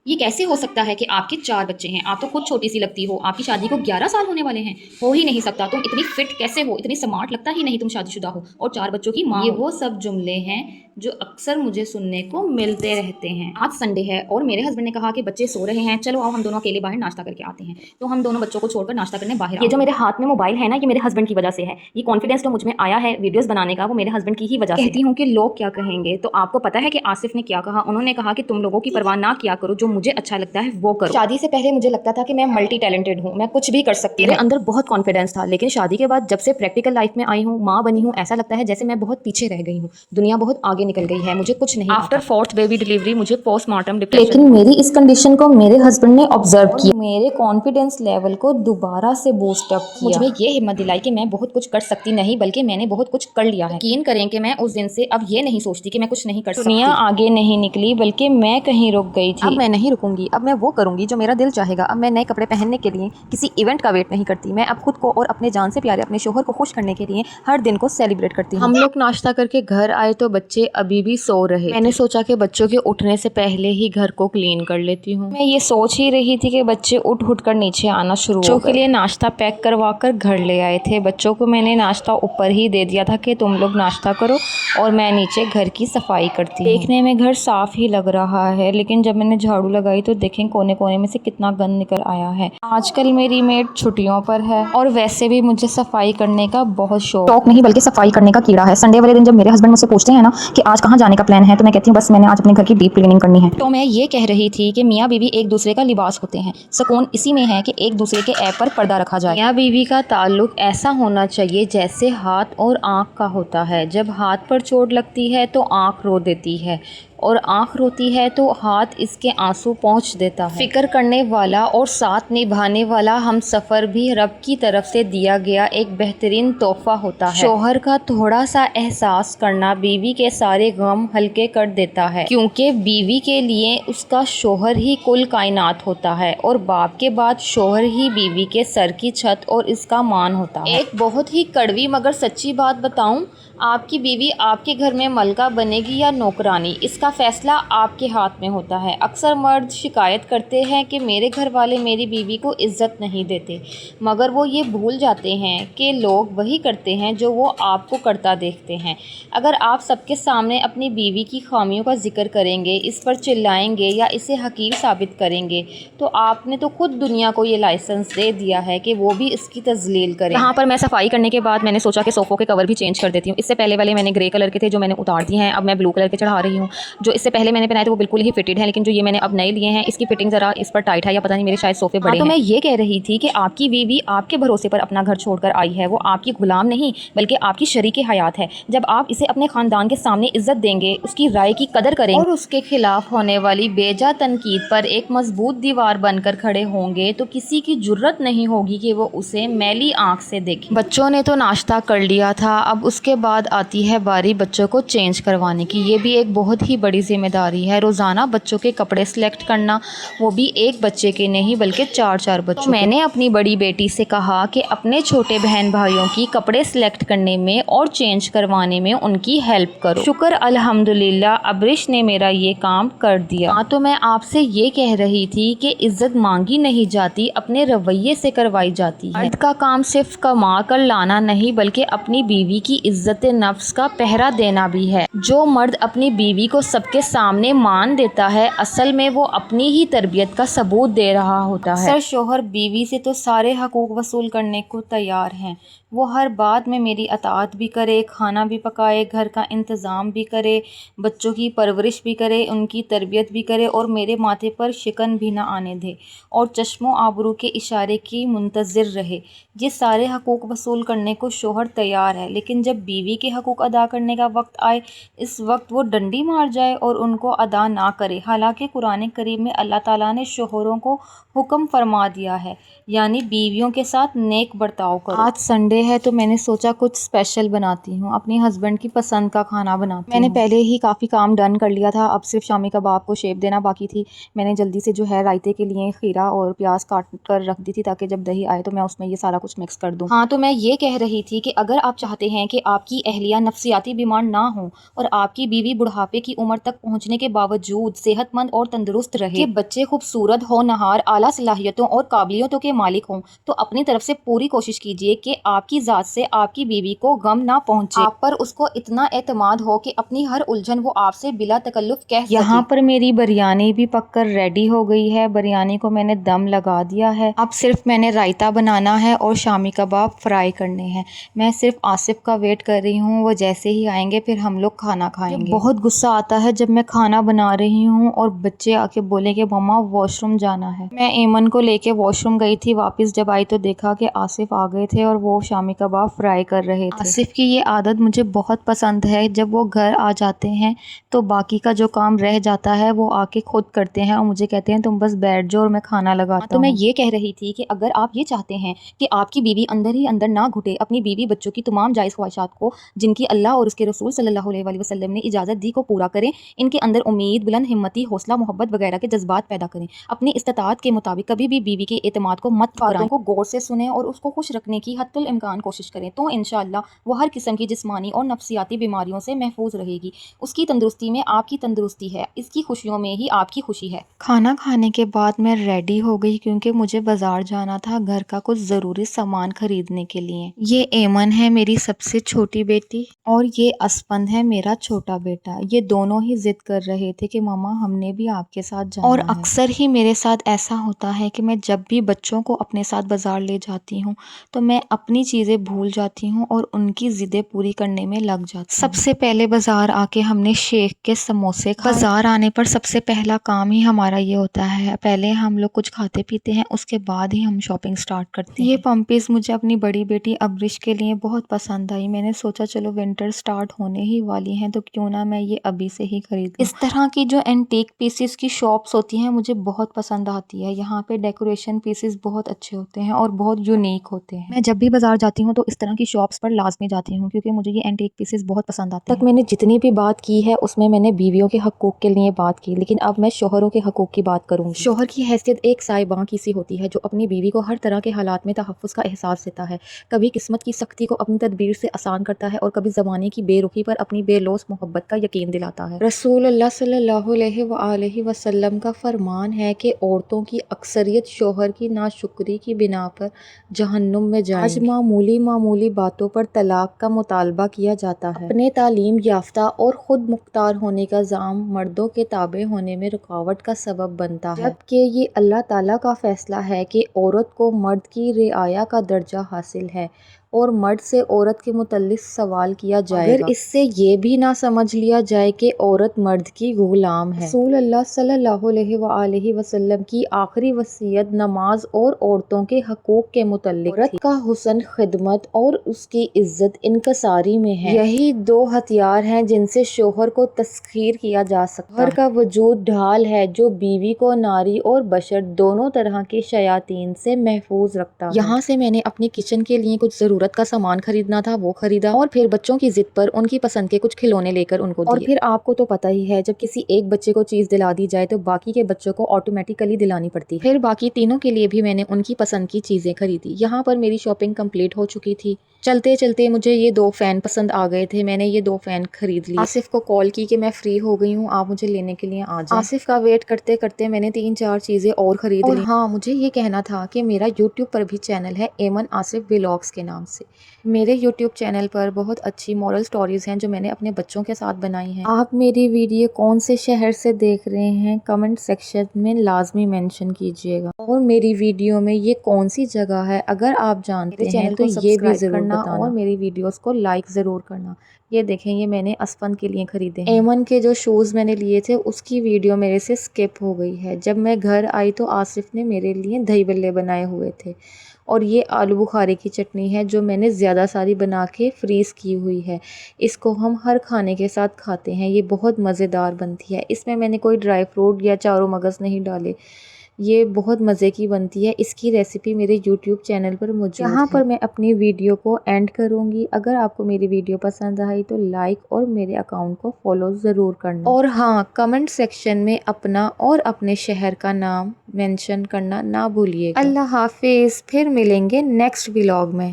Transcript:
ये कैसे हो सकता है कि आपके 4 बच्चे हैं, आप तो खुद छोटी सी लगती हो, आपकी शादी को 11 साल होने वाले हैं, हो ही नहीं सकता। तुम इतनी फिट कैसे हो, इतनी स्मार्ट लगता ही नहीं तुम शादीशुदा हो और 4 बच्चों की माँ। ये वो सब जुमले हैं जो अक्सर मुझे सुनने को मिलते रहते हैं। आज संडे है और मेरे हस्बैंड ने कहा कि बच्चे सो रहे हैं, चलो आओ हम दोनों अकेले बाहर नाश्ता करके आते हैं। तो हम दोनों बच्चों को छोड़कर नाश्ता करने बाहर। ये जो मेरे हाथ में मोबाइल है ना, ये मेरे हस्बैंड की वजह से है। ये कॉन्फिडेंस जो मुझ में आया है वीडियोस बनाने का, वो मेरे हस्बैंड की ही वजह से। कहती हूँ कि लोग क्या कहेंगे, तो आपको पता है कि आसिफ ने क्या कहा। उन्होंने कहा कि तुम लोगों की परवाह ना किया करो, जो मुझे अच्छा लगता है वो करो। शादी से पहले मुझे लगता था कि मैं मल्टी टैलेंटेड हूँ, मैं कुछ भी कर सकती हूँ, मेरे अंदर बहुत कॉन्फिडेंस था। लेकिन शादी के बाद जब से प्रैक्टिकल लाइफ में आई हूँ, माँ बनी हूँ, ऐसा लगता है जैसे मैं बहुत पीछे रह गई हूँ। दुनिया बहुत आगे निकल गई है, मुझे कुछ नहीं। आफ्टर 4th बेबी डिलीवरी मुझे पोस्टमार्टम डिप्रेशन। लेकिन मेरी इस कंडीशन को मेरे हस्बैंड ने ऑब्जर्व किया, मेरे कॉन्फिडेंस लेवल को दोबारा से बूस्ट अप किया। मुझ में ये हिम्मत दिलाई कि मैं बहुत कुछ कर सकती नहीं, बल्कि मैंने बहुत कुछ कर लिया है। यकीन करें कि मैं उस दिन से अब ये नहीं सोचती कि मैं कुछ नहीं कर सकती। दुनिया आगे नहीं निकली, बल्कि मैं कहीं रुक गई थी। अब मैं नहीं रुकूंगी, अब मैं वो करूंगी जो मेरा दिल चाहेगा। अब मैं नए कपड़े पहनने के लिए किसी इवेंट का वेट नहीं करती। मैं अब खुद को और अपने जान से प्यारे अपने शोहर को खुश करने के लिए हर दिन को सेलिब्रेट करती हूँ। हम लोग नाश्ता करके घर आए तो बच्चे अभी भी सो रहे। मैंने सोचा कि बच्चों के उठने से पहले ही घर को क्लीन कर लेती हूँ। मैं ये सोच ही रही थी कि बच्चे उठ उठ कर नीचे आना शुरू हो गए। बच्चों के लिए नाश्ता पैक करवा कर घर ले आए थे। बच्चों को मैंने नाश्ता ऊपर ही दे दिया था कि तुम लोग नाश्ता करो और मैं नीचे घर की सफाई करती हूँ। देखने में घर साफ ही लग रहा है, लेकिन जब मैंने झाड़ू लगाई तो देखें कोने कोने में से कितना गंद निकल आया है। आजकल मेरी मेड छुट्टियों पर है और वैसे भी मुझे सफाई करने का बहुत शौक नहीं, बल्कि सफाई करने का कीड़ा है। संडे वाले दिन जब मेरे हस्बैंड मुझसे पूछते हैं ना कि आज कहाँ जाने का प्लान है, तो मैं कहती हूँ बस मैंने आज अपने घर की डीप क्लीनिंग करनी है। तो मैं ये कह रही थी कि मियाँ बीवी एक दूसरे का लिबास होते हैं, सुकून इसी में है कि एक दूसरे के ऐप पर पर्दा रखा जाए। मियाँ बीवी का ताल्लुक ऐसा होना चाहिए जैसे हाथ और आँख का होता है। जब हाथ पर चोट लगती है तो आँख रो देती है और आँख रोती है तो हाथ इसके आंसू पहुँच देता है। फिक्र करने वाला और साथ निभाने वाला हम सफ़र भी रब की तरफ से दिया गया एक बेहतरीन तोहफा होता है। शौहर का थोड़ा सा एहसास करना बीवी के सारे गम हल्के कर देता है, क्योंकि बीवी के लिए उसका शौहर ही कुल कायनात होता है और बाप के बाद शौहर ही बीवी के सर की छत और इसका मान होता है। एक बहुत ही कड़वी मगर सच्ची बात बताऊं, आपकी बीवी आपके घर में मलका बनेगी या नौकरानी, इसका फैसला आपके हाथ में होता है। अक्सर मर्द शिकायत करते हैं कि मेरे घर वाले मेरी बीवी को इज्जत नहीं देते, मगर वो ये भूल जाते हैं कि लोग वही करते हैं जो वो आपको करता देखते हैं। अगर आप सबके सामने अपनी बीवी की खामियों का जिक्र करेंगे, इस पर चिल्लाएंगे या इसे हकीर साबित करेंगे, तो आपने तो खुद दुनिया को ये लाइसेंस दे दिया है कि वो भी इसकी तजलील करे। यहाँ पर मैं सफाई करने के बाद मैंने सोचा कि सोफ़ों के कवर भी चेंज कर देती हूँ। इससे पहले वाले मैंने ग्रे कलर के थे जो मैंने उतार दिए हैं, अब मैं ब्लू कलर के चढ़ा रही हूँ। जो इससे पहले मैंने पहनाए थे वो बिल्कुल ही फिटेड है, लेकिन जो ये मैंने अब नए लिए हैं इसकी फिटिंग ज़रा इस पर टाइट है या पता नहीं मेरे शायद सोफे बड़े हैं। तो मैं ये कह रही थी कि आपकी बीवी आपके भरोसे पर अपना घर छोड़कर आई है, वो आपकी गुलाम नहीं बल्कि आपकी शरीके हयात है। जब आप इसे अपने खानदान के सामने इज्जत देंगे, उसकी राय की कदर करेंगे और उसके खिलाफ होने वाली बेजा तनकीद पर एक मजबूत दीवार बनकर खड़े होंगे, तो किसी की जुर्रत नहीं होगी कि वो उसे मैली आंख से देखे। बच्चों ने तो नाश्ता कर लिया था, अब उसके बाद आती है बारी बच्चों को चेंज करवाने की। ये भी एक बहुत ही बड़ी जिम्मेदारी है, रोज़ाना बच्चों के कपड़े सिलेक्ट करना, वो भी एक बच्चे के नहीं बल्कि 4-4 बच्चों। तो मैंने अपनी बड़ी बेटी से कहा कि अपने छोटे बहन भाइयों की कपड़े सिलेक्ट करने में और चेंज करवाने में उनकी हेल्प करो। शुक्र अल्हम्दुलिल्लाह अब्रिश ने मेरा ये काम कर दिया। हाँ, तो मैं आपसे ये कह रही थी कि इज्जत मांगी नहीं जाती, अपने रवैये से करवाई जाती है। मर्द का काम सिर्फ कमा कर लाना नहीं बल्कि अपनी बीवी की इज्जत नफ्स का पहरा देना भी है। जो मर्द अपनी बीवी को सबके सामने मान देता है, असल में वो अपनी ही तरबियत का सबूत दे रहा होता है। अक्सर शौहर बीवी से तो सारे हकूक वसूल करने को तैयार हैं। वो हर बात में मेरी अताअत भी करे, खाना भी पकाए, घर का इंतज़ाम भी करे, बच्चों की परवरिश भी करे, उनकी तरबियत भी करे और मेरे माथे पर शिकन भी ना आने दे और चश्मो आबरू के इशारे की मुंतज़िर रहे। ये सारे हकूक वसूल करने को शौहर तैयार है, लेकिन जब बीवी के हकूक अदा करने का वक्त आए, इस वक्त वो डंडी मार जाए और उनको अदा ना करे। हालांकि कुरान करीम में अल्लाह ताला ने शौहरों को हुक्म फरमा दिया है, यानी बीवियों के साथ नेक बर्ताव करो। आज संडे है तो मैंने सोचा कुछ स्पेशल बनाती हूँ, अपनी हस्बैंड की पसंद का खाना बनाती हूँ। मैंने पहले ही काफ़ी काम डन कर लिया था, अब सिर्फ शामी कबाब को शेप देना बाकी थी। मैंने जल्दी से जो है रायते के लिए खीरा और प्याज काट कर रख दी थी ताकि जब दही आए तो मैं उसमें ये सारा कुछ मिक्स कर दूँ। हाँ, तो मैं ये कह रही थी कि अगर आप चाहते हैं कि आपकी کی اہلیہ نفسیاتی بیمار نہ ہوں اور آپ کی بیوی بڑھاپے کی عمر تک پہنچنے کے باوجود صحت مند اور تندرست رہے، کہ بچے خوبصورت ہونہار اعلیٰ صلاحیتوں اور قابلیتوں کے مالک ہوں، تو اپنی طرف سے پوری کوشش کیجیے کہ آپ کی ذات سے آپ کی بیوی کو غم نہ پہنچے، آپ پر اس کو اتنا اعتماد ہو کہ اپنی ہر الجھن وہ آپ سے بلا تکلف کہہ سکے۔ یہاں پر میری بریانی بھی پک کر ریڈی ہو گئی ہے، بریانی کو میں نے دم لگا دیا ہے، اب صرف میں نے رائتہ بنانا ہے اور شامی کباب فرائی کرنے ہیں۔ میں صرف آصف کا ویٹ کر رہی ہوں، وہ جیسے ہی آئیں گے پھر ہم لوگ کھانا کھائیں گے۔ بہت غصہ آتا ہے جب میں کھانا بنا رہی ہوں اور بچے آ کے بولے کہ مما واش روم جانا ہے۔ میں ایمن کو لے کے واش روم گئی تھی، واپس جب آئی تو دیکھا کہ آصف آ گئے تھے اور وہ شامی کباب فرائی کر رہے تھے۔ آصف کی یہ عادت مجھے بہت پسند ہے، جب وہ گھر آ جاتے ہیں تو باقی کا جو کام رہ جاتا ہے وہ آ کے خود کرتے ہیں اور مجھے کہتے ہیں تم بس بیٹھ جاؤ اور میں کھانا لگاتا ہوں۔ تو میں یہ کہہ رہی تھی کہ اگر آپ یہ چاہتے ہیں کہ آپ کی بیوی اندر ہی اندر نہ گھٹے، اپنی بیوی بچوں کی تمام جائز خواہشات کو جن کی اللہ اور اس کے رسول صلی اللہ علیہ وآلہ وسلم نے اجازت دی کو پورا کریں، ان کے اندر امید، بلند ہمتی، حوصلہ، محبت وغیرہ کے جذبات پیدا کریں، اپنی استطاعت کے مطابق کبھی بھی بیوی کے اعتماد کو مت ٹھکرائیں، باتوں کو غور سے سنیں اور اس کو خوش رکھنے کی حتی الامکان کوشش کریں، تو انشاءاللہ وہ ہر قسم کی جسمانی اور نفسیاتی بیماریوں سے محفوظ رہے گی۔ اس کی تندرستی میں آپ کی تندرستی ہے، اس کی خوشیوں میں ہی آپ کی خوشی ہے۔ کھانا کھانے کے بعد میں ریڈی ہو گئی کیونکہ مجھے بازار جانا تھا گھر کا کچھ ضروری سامان خریدنے کے لیے۔ یہ ایمن ہے میری سب سے چھوٹی بیٹی اور یہ اسپند ہے میرا چھوٹا بیٹا، یہ دونوں ہی ضد کر رہے تھے کہ ماما ہم نے بھی آپ کے ساتھ جانا ہے۔ اور اکثر ہی میرے ساتھ ایسا ہوتا ہے کہ میں جب بھی بچوں کو اپنے ساتھ بازار لے جاتی ہوں تو میں اپنی چیزیں بھول جاتی ہوں اور ان کی ضدیں پوری کرنے میں لگ جاتی ہوں۔ سب سے پہلے بازار آ کے ہم نے شیخ کے سموسے کھائے۔ بازار آنے پر سب سے پہلا کام ہی ہمارا یہ ہوتا ہے، پہلے ہم لوگ کچھ کھاتے پیتے ہیں، اس کے بعد ہی ہم شاپنگ سٹارٹ کرتے ہیں۔ یہ پمپیز مجھے اپنی بڑی بیٹی ابرش کے لیے بہت پسند آئی، میں نے سوچا چلو ونٹر سٹارٹ ہونے ہی والی ہیں تو کیوں نہ میں یہ ابھی سے ہی خرید لوں۔ اس طرح کی جو اینٹیک پیسز کی شاپس ہوتی ہیں مجھے بہت پسند آتی ہے، یہاں پہ ڈیکوریشن پیسز بہت اچھے ہوتے ہیں اور بہت یونیک ہوتے ہیں۔ میں جب بھی بازار جاتی ہوں تو اس طرح کی شاپس پر لازمی جاتی ہوں کیونکہ مجھے یہ اینٹیک پیسز بہت پسند آتے ہیں۔ تک میں نے جتنی بھی بات کی ہے اس میں نے بیویوں کے حقوق کے لیے بات کی، لیکن اب میں شوہروں کے حقوق کی بات کروں گی۔ شوہر کی حیثیت ایک سائباں کی سی ہوتی ہے جو اپنی بیوی کو ہر طرح کے حالات میں تحفظ کا احساس دیتا ہے، کبھی قسمت کی سختی کو اپنی تدبیر سے آسان کرتا ہے اور کبھی زمانے کی بے رخی پر اپنی بے لوث محبت کا یقین دلاتا ہے۔ رسول اللہ صلی اللہ علیہ وآلہ وسلم کا فرمان ہے کہ عورتوں کی اکثریت شوہر کی ناشکری کی بنا پر جہنم میں جائیں گی۔ آج معمولی باتوں پر طلاق کا مطالبہ کیا جاتا ہے۔ اپنے تعلیم یافتہ اور خود مختار ہونے کا زعم مردوں کے تابع ہونے میں رکاوٹ کا سبب بنتا ہے، جبکہ یہ اللہ تعالیٰ کا فیصلہ ہے کہ عورت کو مرد کی رعایا کا درجہ حاصل ہے اور مرد سے عورت کے متعلق سوال کیا جائے گا، مگر اس سے یہ بھی نہ سمجھ لیا جائے کہ عورت مرد کی غلام ہے۔ رسول اللہ صلی اللہ علیہ وآلہ وسلم کی آخری وصیت نماز اور عورتوں کے حقوق کے متعلق تھی۔ عورت کا حسن خدمت اور اس کی عزت انکساری میں ہے، یہی دو ہتھیار ہیں جن سے شوہر کو تسخیر کیا جا سکتا ہے۔ شوہر کا وجود ڈھال ہے جو بیوی کو ناری اور بشر دونوں طرح کے شیاطین سے محفوظ رکھتا ہے۔ یہاں سے میں نے اپنی کچن کے لیے کچھ ضرورت کا سامان خریدنا تھا وہ خریدا اور پھر بچوں کی ضد پر ان کی پسند کے کچھ کھلونے لے کر ان کو دیے۔ اور پھر آپ کو تو پتہ ہی ہے جب کسی ایک بچے کو چیز دلا دی جائے تو باقی کے بچوں کو آٹومیٹیکلی دلانی پڑتی ہے، پھر باقی تینوں کے لیے بھی میں نے ان کی پسند کی چیزیں خریدی۔ یہاں پر میری شاپنگ کمپلیٹ ہو چکی تھی، چلتے چلتے مجھے یہ 2 فین پسند آ گئے تھے، میں نے یہ 2 فین خرید لیے۔ آصف کو کال کی کہ میں فری ہو گئی ہوں، آپ مجھے لینے کے لیے آ جائیں۔ آصف کا ویٹ کرتے کرتے میں نے 3-4 چیزیں اور خرید لی۔ اور ہاں، مجھے یہ کہنا تھا کہ میرا یوٹیوب پر بھی چینل ہے ایمن آصف ولاگز کے نام سے۔ میرے یوٹیوب چینل پر بہت اچھی مورل سٹوریز ہیں جو میں نے اپنے بچوں کے ساتھ بنائی ہیں۔ آپ میری ویڈیو کون سے شہر سے دیکھ رہے ہیں کمنٹ سیکشن میں لازمی مینشن کیجیے گا، اور میری ویڈیو میں یہ کون سی جگہ ہے اگر آپ جانتے ہیں تو یہ بھی ضرور بتانا، اور میری ویڈیوز کو لائک ضرور کرنا۔ یہ دیکھیں، یہ میں نے اسپند کے لیے خریدے ہیں۔ ایمن کے جو شوز میں نے لیے تھے اس کی ویڈیو میرے سے سکپ ہو گئی ہے۔ جب میں گھر آئی تو آصف نے میرے لیے دہی بلے بنائے ہوئے تھے، اور یہ آلو بخارے کی چٹنی ہے جو میں نے زیادہ ساری بنا کے فریز کی ہوئی ہے۔ اس کو ہم ہر کھانے کے ساتھ کھاتے ہیں، یہ بہت مزیدار بنتی ہے۔ اس میں نے کوئی ڈرائی فروٹ یا چاروں مغز نہیں ڈالے، یہ بہت مزے کی بنتی ہے۔ اس کی ریسیپی میرے یوٹیوب چینل پر موجود ہے۔ یہاں پر میں اپنی ویڈیو کو اینڈ کروں گی۔ اگر آپ کو میری ویڈیو پسند آئی تو لائک اور میرے اکاؤنٹ کو فالو ضرور کرنا، اور ہاں، کمنٹ سیکشن میں اپنا اور اپنے شہر کا نام مینشن کرنا نہ بھولیے گا۔ اللہ حافظ، پھر ملیں گے نیکسٹ ولاگ میں۔